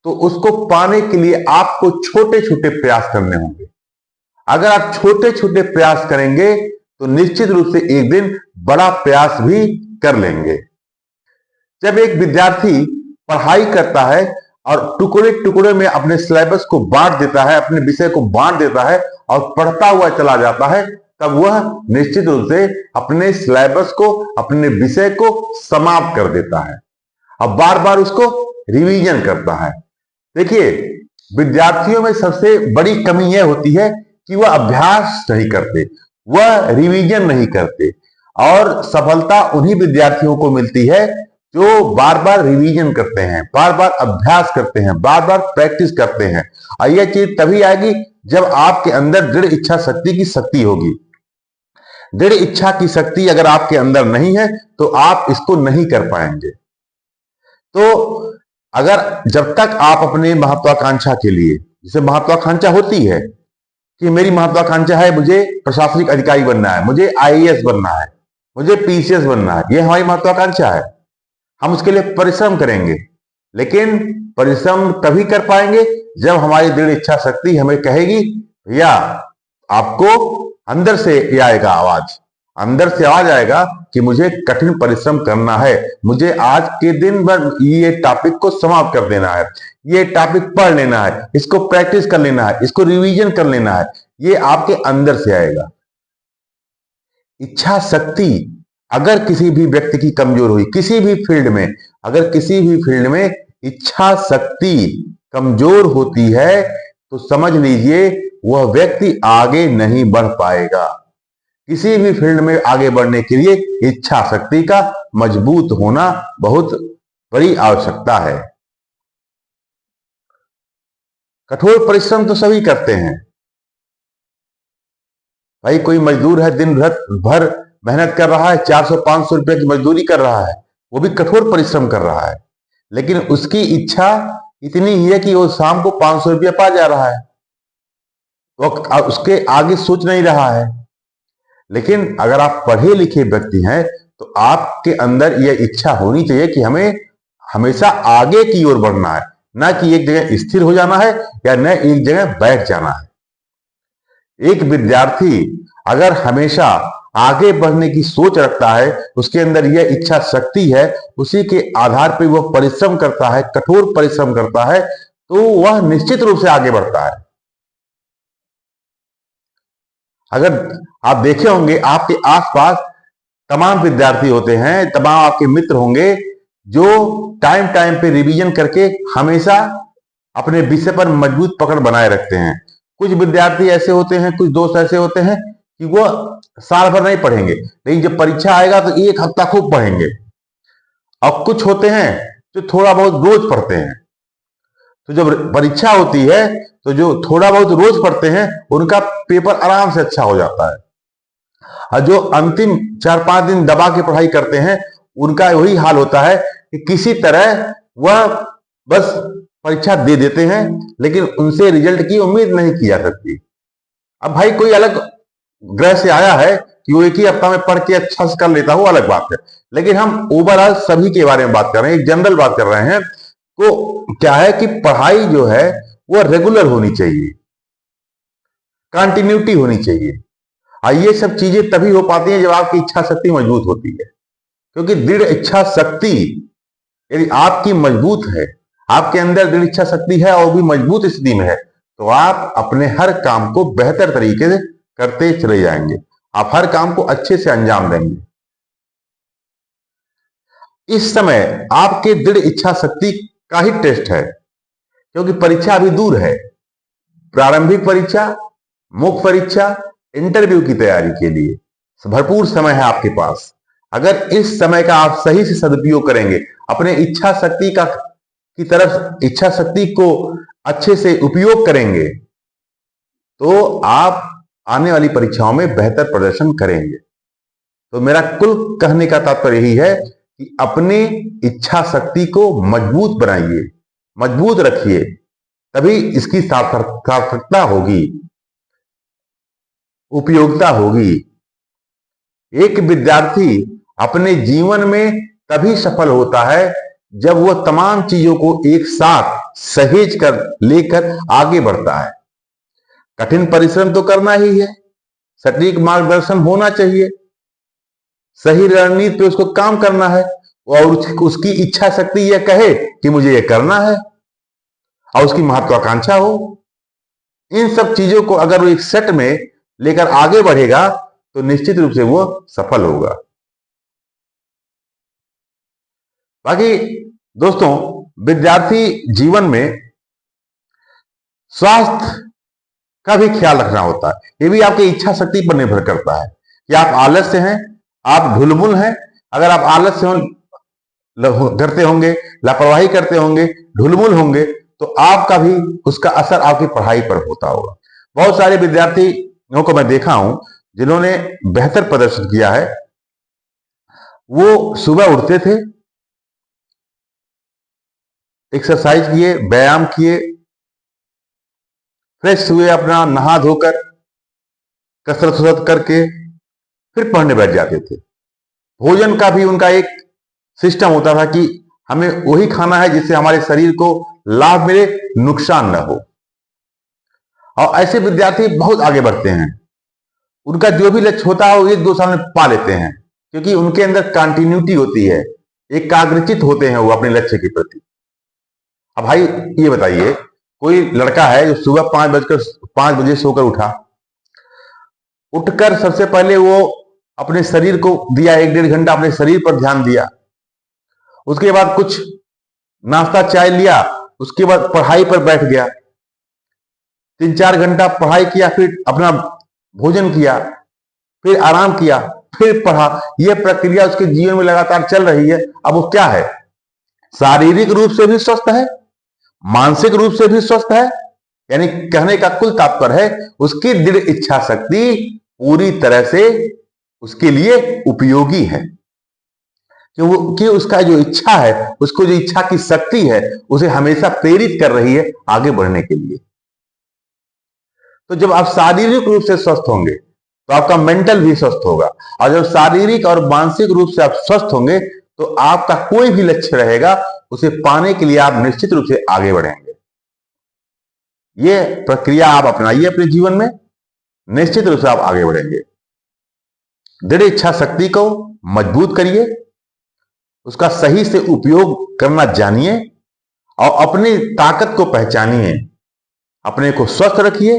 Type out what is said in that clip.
तो उसको पाने के लिए आपको छोटे छोटे प्रयास करने होंगे। अगर आप छोटे छोटे प्रयास करेंगे तो निश्चित रूप से एक दिन बड़ा प्रयास भी कर लेंगे। जब एक विद्यार्थी पढ़ाई करता है और टुकड़े टुकड़े में अपने सिलेबस को बांट देता है, अपने विषय को बांट देता है और पढ़ता हुआ चला जाता है, तब वह निश्चित रूप से अपने सिलेबस को, अपने विषय को समाप्त कर देता है। अब बार बार उसको रिवीजन करता है। देखिए, विद्यार्थियों में सबसे बड़ी कमी यह होती है कि वह अभ्यास नहीं करते, वह रिवीजन नहीं करते। और सफलता उन्हीं विद्यार्थियों को मिलती है जो बार बार रिवीजन करते हैं, बार बार अभ्यास करते हैं, बार बार प्रैक्टिस करते हैं। और यह चीज तभी आएगी जब आपके अंदर दृढ़ इच्छा शक्ति की शक्ति होगी। दृढ़ इच्छा की शक्ति अगर आपके अंदर नहीं है तो आप इसको नहीं कर पाएंगे। तो अगर जब तक आप अपने महत्वाकांक्षा के लिए, जैसे महत्वाकांक्षा होती है कि मेरी महत्वाकांक्षा है मुझे प्रशासनिक अधिकारी बनना है, मुझे आईएएस बनना है, मुझे पीसीएस बनना है, यह हमारी महत्वाकांक्षा है। हम उसके लिए परिश्रम करेंगे, लेकिन परिश्रम तभी कर पाएंगे जब हमारी दृढ़ इच्छा शक्ति हमें कहेगी भैया आपको अंदर से ये आएगा आवाज, अंदर से आवाज आएगा कि मुझे कठिन परिश्रम करना है, मुझे आज के दिन भर ये टॉपिक को समाप्त कर देना है, ये टॉपिक पढ़ लेना है, इसको प्रैक्टिस कर लेना है, इसको रिवीजन कर लेना है। ये आपके अंदर से आएगा। इच्छा शक्ति अगर किसी भी व्यक्ति की कमजोर हुई, किसी भी फील्ड में, अगर किसी भी फील्ड में इच्छा शक्ति कमजोर होती है तो समझ लीजिए वह व्यक्ति आगे नहीं बढ़ पाएगा। किसी भी फील्ड में आगे बढ़ने के लिए इच्छा शक्ति का मजबूत होना बहुत बड़ी आवश्यकता है। कठोर परिश्रम तो सभी करते हैं भाई। कोई मजदूर है, दिन भर मेहनत कर रहा है, 400-500 रुपए की मजदूरी कर रहा है, वो भी कठोर परिश्रम कर रहा है, लेकिन उसकी इच्छा इतनी ही है कि वो शाम को 500 रुपया पा जा रहा है, वो उसके आगे सोच नहीं रहा है। लेकिन अगर आप पढ़े लिखे व्यक्ति हैं तो आपके अंदर यह इच्छा होनी चाहिए कि हमें हमेशा आगे की ओर बढ़ना है, ना कि एक जगह स्थिर हो जाना है या न एक जगह बैठ जाना है। एक विद्यार्थी अगर हमेशा आगे बढ़ने की सोच रखता है, उसके अंदर यह इच्छा शक्ति है, उसी के आधार पर वह परिश्रम करता है, कठोर परिश्रम करता है, तो वह निश्चित रूप से आगे बढ़ता है। अगर आप देखे होंगे आपके आसपास तमाम विद्यार्थी होते हैं, तमाम आपके मित्र होंगे जो टाइम टाइम पे रिवीजन करके हमेशा अपने विषय पर मजबूत पकड़ बनाए रखते हैं। कुछ विद्यार्थी ऐसे होते हैं, कुछ दोस्त ऐसे होते हैं कि वो साल भर नहीं पढ़ेंगे, लेकिन जब परीक्षा आएगा तो एक हफ्ता खूब पढ़ेंगे। और कुछ होते हैं जो थोड़ा बहुत रोज पढ़ते हैं, तो जब परीक्षा होती है तो जो थोड़ा बहुत रोज पढ़ते हैं उनका पेपर आराम से अच्छा हो जाता है, और जो अंतिम 4-5 दिन दबा के पढ़ाई करते हैं उनका वही हाल होता है कि किसी तरह वह बस परीक्षा दे देते हैं, लेकिन उनसे रिजल्ट की उम्मीद नहीं की जा सकती। अब भाई कोई अलग ग्रह से आया है कि वो एक ही हफ्ता में पढ़ के अच्छा से कर लेता हो, अलग बात है, लेकिन हम ओवरऑल सभी के बारे में बात कर रहे हैं, एक जनरल बात कर रहे हैं। तो क्या है कि पढ़ाई जो है वो रेगुलर होनी चाहिए, कंटिन्यूटी होनी चाहिए। और ये सब चीजें तभी हो पाती हैं जब आपकी इच्छा शक्ति मजबूत होती है, क्योंकि दृढ़ इच्छा शक्ति यदि आपकी मजबूत है, आपके अंदर दृढ़ इच्छा शक्ति है और भी मजबूत स्थिति में है, तो आप अपने हर काम को बेहतर तरीके से करते चले जाएंगे, आप हर काम को अच्छे से अंजाम देंगे। इस समय आपके दृढ़ इच्छा शक्ति का ही टेस्ट है, क्योंकि परीक्षा अभी दूर है। प्रारंभिक परीक्षा, मुख्य परीक्षा, इंटरव्यू की तैयारी के लिए भरपूर समय है आपके पास। अगर इस समय का आप सही से सदुपयोग करेंगे, अपने इच्छा शक्ति की तरफ इच्छा शक्ति को अच्छे से उपयोग करेंगे, तो आप आने वाली परीक्षाओं में बेहतर प्रदर्शन करेंगे। तो मेरा कुल कहने का तात्पर्य यही है कि अपनी इच्छा शक्ति को मजबूत बनाइए, मजबूत रखिए, तभी इसकी सार्थकता होगी, उपयोगिता होगी। एक विद्यार्थी अपने जीवन में तभी सफल होता है जब वह तमाम चीजों को एक साथ सहेज कर लेकर आगे बढ़ता है। कठिन परिश्रम तो करना ही है, सटीक मार्गदर्शन होना चाहिए, सही रणनीति पे उसको काम करना है और उसकी इच्छा शक्ति यह कहे कि मुझे यह करना है और उसकी महत्वाकांक्षा हो। इन सब चीजों को अगर वो एक सेट में लेकर आगे बढ़ेगा तो निश्चित रूप से वो सफल होगा। बाकी दोस्तों, विद्यार्थी जीवन में स्वास्थ्य का भी ख्याल रखना होता है। ये भी आपकी इच्छा शक्ति पर निर्भर करता है कि आप आलस्य हैं, आप ढुलमुल हैं। अगर आप आलस्य करते होंगे, लापरवाही करते होंगे, ढुलमुल होंगे, तो आपका भी उसका असर आपकी पढ़ाई पर होता होगा। बहुत सारे विद्यार्थियों को मैं देखा हूं जिन्होंने बेहतर प्रदर्शन किया है। वो सुबह उठते थे, एक्सरसाइज किए, व्यायाम किए, फ्रेश हुए, अपना नहा धोकर कसरत करके फिर पढ़ने बैठ जाते थे। भोजन का भी उनका एक सिस्टम होता था कि हमें वही खाना है जिससे हमारे शरीर को लाभ मिले, नुकसान न हो। और ऐसे विद्यार्थी बहुत आगे बढ़ते हैं। उनका जो भी लक्ष्य होता है वो 1-2 साल में पा लेते हैं, क्योंकि उनके अंदर कंटिन्यूटी होती है, एकाग्रचित होते हैं वो अपने लक्ष्य के प्रति। अब भाई ये बताइए, कोई लड़का है जो सुबह 5 बजे सोकर उठकर सबसे पहले वो अपने शरीर को दिया, 1-1.5 घंटा अपने शरीर पर ध्यान दिया, उसके बाद कुछ नाश्ता चाय लिया, उसके बाद पढ़ाई पर बैठ गया, 3-4 घंटा पढ़ाई किया, फिर अपना भोजन किया, फिर आराम किया, फिर पढ़ा। यह प्रक्रिया उसके जीवन में लगातार चल रही है। अब वो क्या है, शारीरिक रूप से भी स्वस्थ है, मानसिक रूप से भी स्वस्थ है। यानी कहने का कुल तात्पर्य है उसकी दृढ़ इच्छा शक्ति पूरी तरह से उसके लिए उपयोगी है, क्योंकि उसका जो इच्छा है, उसको जो इच्छा की शक्ति है, उसे हमेशा प्रेरित कर रही है आगे बढ़ने के लिए। तो जब आप शारीरिक रूप से स्वस्थ होंगे तो आपका मेंटल भी स्वस्थ होगा, और जब शारीरिक और मानसिक रूप से आप स्वस्थ होंगे तो आपका कोई भी लक्ष्य रहेगा, उसे पाने के लिए आप निश्चित रूप से आगे बढ़ेंगे। यह प्रक्रिया आप अपनाइए अपने जीवन में, निश्चित रूप से आप आगे बढ़ेंगे। दृढ़ इच्छा शक्ति को मजबूत करिए, उसका सही से उपयोग करना जानिए और अपनी ताकत को पहचानिए, अपने को स्वस्थ रखिए।